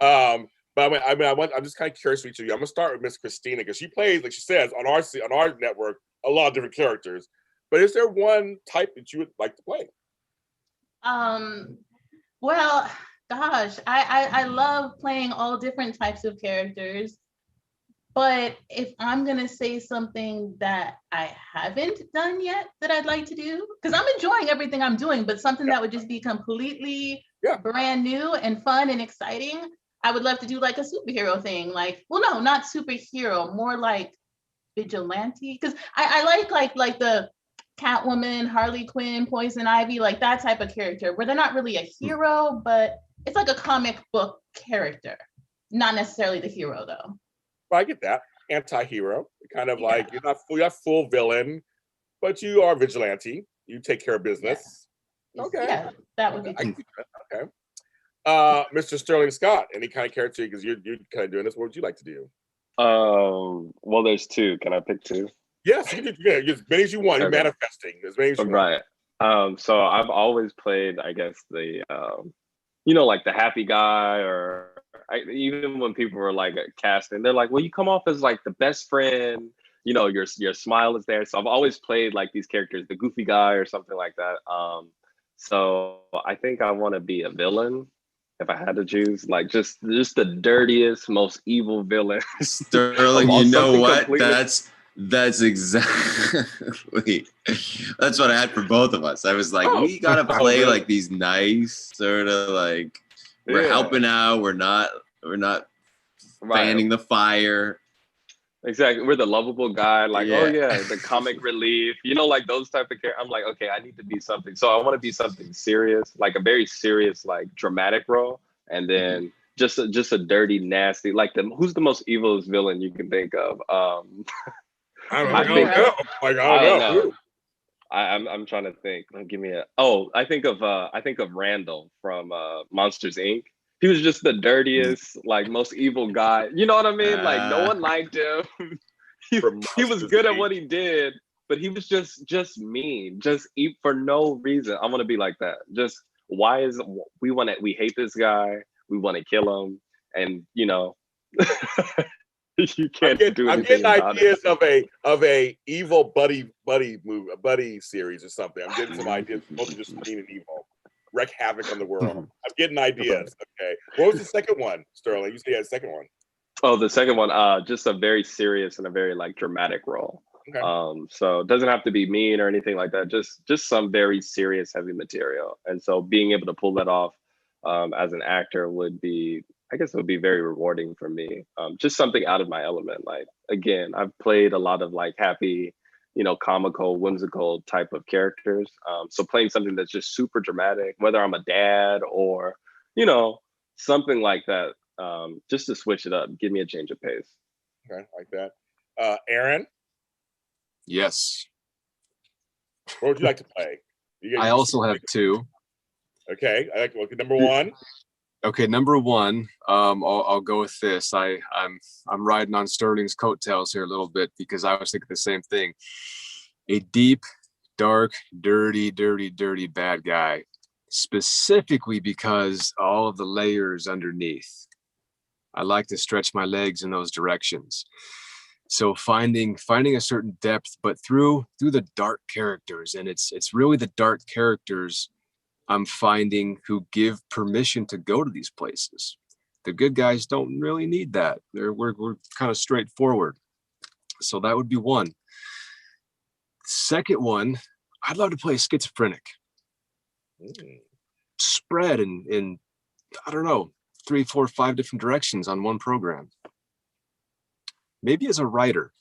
A: But I'm just kind of curious for each of you. I'm gonna start with Miss Kristina because she plays, like she says, on our network, a lot of different characters. But is there one type that you would like to play?
D: Well, gosh, I love playing all different types of characters. But if I'm going to say something that I haven't done yet that I'd like to do, because I'm enjoying everything I'm doing, but something that would just be completely brand new and fun and exciting, I would love to do like a superhero thing. Like, well, no, not superhero, more like vigilante. Because I like the Catwoman, Harley Quinn, Poison Ivy, like that type of character where they're not really a hero, but it's like a comic book character. Not necessarily the hero though.
A: Well, I get that. Anti-hero. Kind of like you're not full villain, but you are vigilante. You take care of business.
D: Yeah.
A: Okay.
D: Yeah, that would be
A: good. Okay. Mr. Sterling Scott, any kind of character, because you're kind of doing this, what would you like to do?
B: Well, there's 2. Can I pick 2?
A: Yes, you can do as many as you want. You're manifesting as many as you want.
B: Right. So I've always played, I guess, the like the happy guy, or even when people were like casting, they're like, well, you come off as like the best friend, your smile is there. So I've always played like these characters, the goofy guy or something like that. So I think I want to be a villain if I had to choose, like just the dirtiest, most evil villain.
E: Sterling, you know what? That's exactly that's what I had for both of us. I was like, we gotta play like these nice sort of like we're helping out. We're not fanning the fire.
B: Exactly. We're the lovable guy, like, the comic relief, like those type of characters. I'm like, okay, I need to be something. So I want to be something serious, like a very serious, like dramatic role. And then just a dirty, nasty, like who's the most evilest villain you can think of?
A: I don't know.
B: I'm trying to think. Give me I think of Randall from Monsters Inc. He was just the dirtiest, like most evil guy. You know what I mean? Like no one liked him. he was good at what he did, but he was just mean, just eat for no reason. I want to be like that. Just we hate this guy, we want to kill him, and you can't do anything.
A: I'm getting ideas of a evil buddy movie, a buddy series or something. I'm getting some ideas, both just mean and evil, wreak havoc on the world. I'm getting ideas. Okay, what was the second one, Sterling? You said you had a second one.
B: Oh, the second one, just a very serious and a very like dramatic role. Okay. So it doesn't have to be mean or anything like that. Just some very serious, heavy material. And so being able to pull that off as an actor would be, I guess it would be very rewarding for me. Just something out of my element. Like, again, I've played a lot of like happy, comical, whimsical type of characters. So playing something that's just super dramatic, whether I'm a dad or, something like that, just to switch it up, give me a change of pace.
A: Okay, like that. Aaron?
C: Yes.
A: What would you like to play?
C: I also have 2.
A: Okay, I like number one.
C: Okay, number one. I'll go with this. I'm riding on Sterling's coattails here a little bit because I was thinking the same thing. A deep, dark, dirty bad guy, specifically because all of the layers underneath. I like to stretch my legs in those directions. So finding a certain depth, but through the dark characters, and it's really the dark characters I'm finding who give permission to go to these places. The good guys don't really need that. We're kind of straightforward. So that would be one. Second one, I'd love to play schizophrenic. Spread in I don't know, 3, 4, 5 different directions on one program. Maybe as a writer,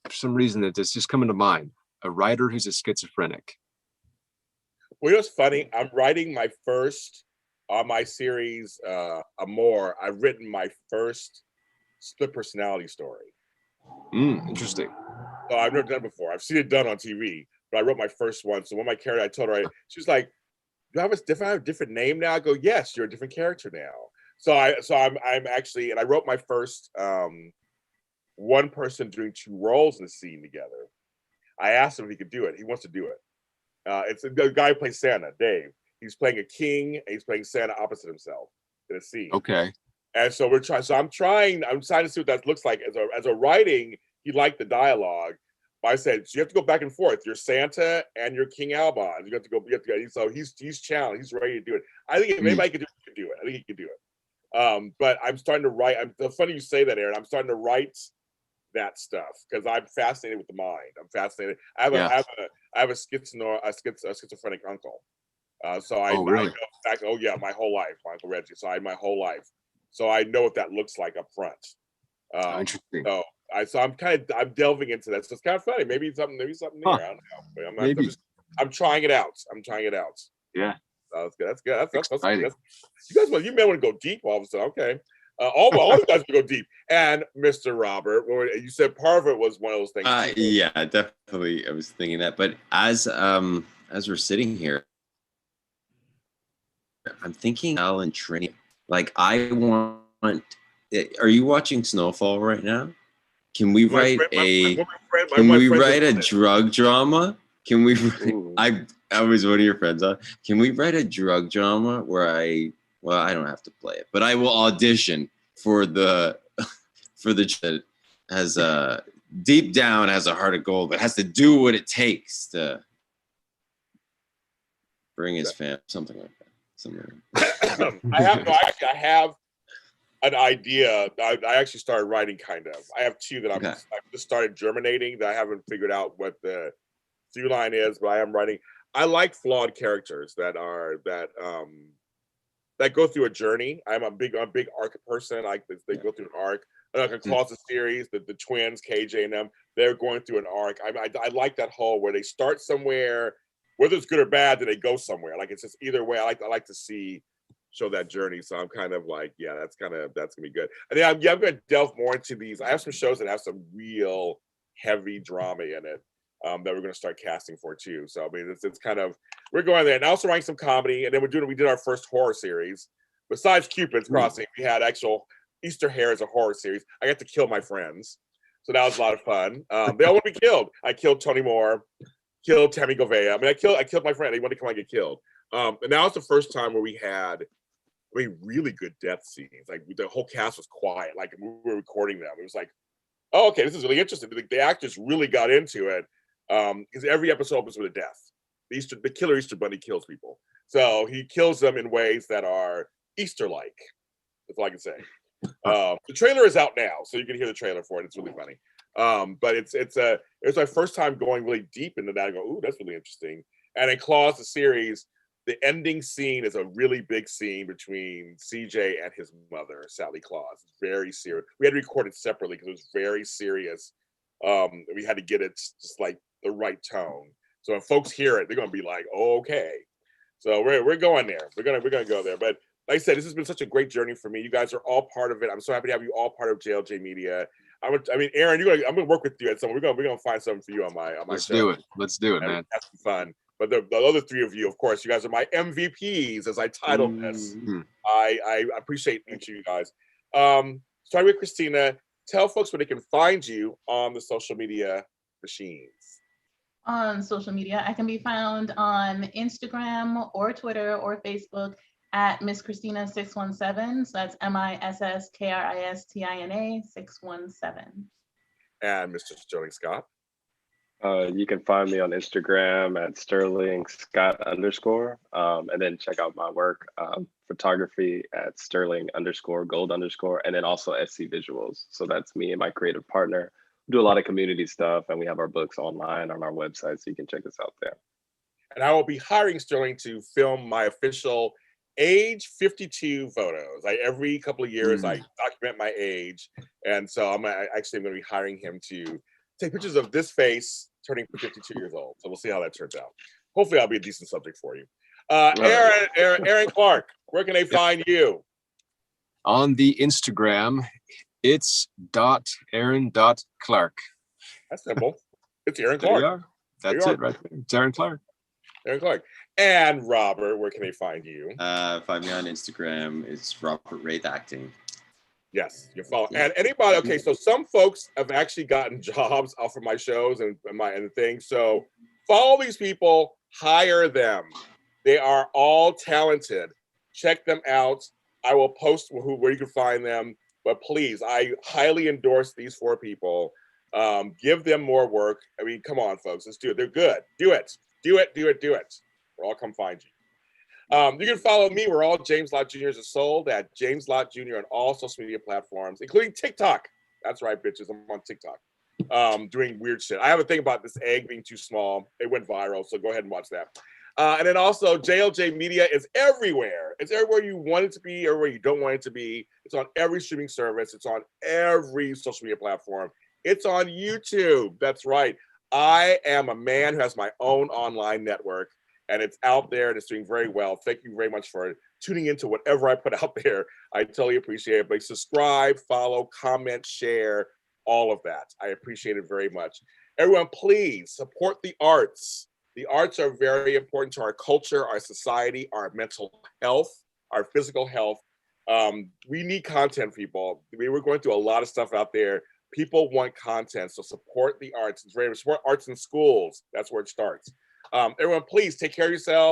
C: for some reason that it's just coming to mind. A writer who's a schizophrenic.
A: Well, you know what's funny? I'm writing my first on my series, Amore. I've written my first split personality story.
C: Interesting.
A: So I've never done it before. I've seen it done on TV, but I wrote my first one. So when my character, I told her, she's like, "Do I have a different name now?" I go, "Yes, you're a different character now." So I'm actually, and I wrote my first one person doing 2 roles in the scene together. I asked him if he could do it. He wants to do it. It's the guy who plays Santa, Dave. He's playing a king, and he's playing Santa opposite himself in a scene.
C: Okay.
A: And so we're trying. So I'm trying to see what that looks like as a writing. He liked the dialogue. But I said, so you have to go back and forth. You're Santa and you're King Alban. You have to go. So he's challenged. He's ready to do it. I think if anybody could do it, I think he could do it. But I'm starting to write. It's funny you say that, Aaron. I'm starting to write that stuff because I'm fascinated with the mind. I'm fascinated. I have a schizophrenic uncle. So I know back. Oh yeah, my whole life, my Uncle Reggie. So my whole life. So I know what that looks like up front.
C: Interesting.
A: So I'm delving into that. So it's kind of funny. Maybe something there. I don't know. But I'm trying it out.
C: Yeah.
A: That's good. That's good. That's
C: exciting.
A: You may want to go deep all of a sudden. Okay. All you guys will go deep. And Mr. Robert, you said part of it was one of those things.
E: Yeah, definitely. I was thinking that. But as we're sitting here, I'm thinking Alan Trini. Like I want. Are you watching Snowfall right now? Can we write a drug drama? Can we? I was one of your friends. Can we write a drug drama where I don't have to play it, but I will audition for the that has deep down has a heart of gold, but has to do what it takes to bring his family, something like that.
A: I have an idea. I actually started writing kind of. I have 2 that I've just started germinating that I haven't figured out what the through line is, but I am writing. I like flawed characters that go through a journey. I'm a big arc person. They go through an arc. Like a Claus The Series, the twins, KJ and them, they're going through an arc. I like that whole where they start somewhere, whether it's good or bad, then they go somewhere. Like it's just either way. I like to show that journey. So I'm kind of like, yeah, that's gonna be good. And then I'm gonna delve more into these. I have some shows that have some real heavy drama in it. That we're going to start casting for too. So I mean, it's kind of, we're going there, and also writing some comedy, and then we did our first horror series. Besides Cupids Crossing, we had actual Easter Hare as a horror series. I got to kill my friends, so that was a lot of fun. They all want to be killed. I killed Tony Moore, killed Tammy Govea. I mean, I killed my friend. They wanted to come and get killed. And that was the first time where we had really good death scenes. Like the whole cast was quiet. Like we were recording them. It was like, oh, okay, this is really interesting. The actors really got into it. Because every episode opens with a death. The killer Easter Bunny kills people. So he kills them in ways that are Easter-like. That's all I can say. The trailer is out now, so you can hear the trailer for it. It's really funny. But it was my first time going really deep into that. I go, ooh, that's really interesting. And in Claus The Series, the ending scene is a really big scene between CJ and his mother, Sally Claus. It's very serious. We had to record it separately because it was very serious. We had to get it just like the right tone. So when folks hear it, they're gonna be like, oh, okay. So we're going there. We're gonna go there. But like I said, this has been such a great journey for me. You guys are all part of it. I'm so happy to have you all part of JLJ Media. I mean, Aaron, I'm gonna work with you at some. We're gonna find something for you on my
C: Let's
A: show.
C: do it, man.
A: That's fun. But the other three of you, of course, you guys are my MVPs, as I titled this. I appreciate each of you guys. Starting with Kristina, tell folks where they can find you on the social media machines.
D: On social media, I can be found on Instagram or Twitter or Facebook at Miss Kristina 617. So that's MISSKRISTINA 617.
A: And Mr. Sterling Scott.
B: You can find me on Instagram at sterlingscott_, and then check out my work, photography at sterling_gold_, and then also SC Visuals. So that's me and my creative partner. We do a lot of community stuff, and we have our books online on our website, so you can check us out there.
A: And I will be hiring Sterling to film my official age 52 photos. Every couple of years, I document my age. And so I'm going to be hiring him to take pictures of this face turning 52 years old. So we'll see how that turns out. Hopefully I'll be a decent subject for you. Aaron Clark, where can they find you?
C: On the Instagram, it's .aaron.clark.
A: That's simple. It's Aaron Clark.
C: That's it right there. It's Aaron Clark.
A: Aaron Clark. And Robert, where can they find you?
E: Find me on Instagram. It's Robert Wraith Acting.
A: Yes, you follow. And anybody, okay, so some folks have actually gotten jobs off of my shows and things. So follow these people, hire them. They are all talented. Check them out. I will post where you can find them. But please, I highly endorse these 4 people. Give them more work. I mean, come on, folks. Let's do it. They're good. Do it. Do it. Do it. Do it. We'll all come find you. You can follow me. We're all James Lott Jr.'s is sold at James Lott Jr. on all social media platforms, including TikTok. That's right, bitches. I'm on TikTok. Doing weird shit. I have a thing about this egg being too small. It went viral, so go ahead and watch that. And then also JLJ Media is everywhere. It's everywhere you want it to be, everywhere you don't want it to be. It's on every streaming service. It's on every social media platform. It's on YouTube. That's right. I am a man who has my own online network, and it's out there and it's doing very well. Thank you very much for tuning into whatever I put out there. I totally appreciate it. But subscribe, follow, comment, share, all of that. I appreciate it very much. Everyone, please support the arts. The arts are very important to our culture, our society, our mental health, our physical health. We need content, people. We're going through a lot of stuff out there. People want content, so support the arts. It's very support arts in schools. That's where it starts. Everyone, please take care of yourselves.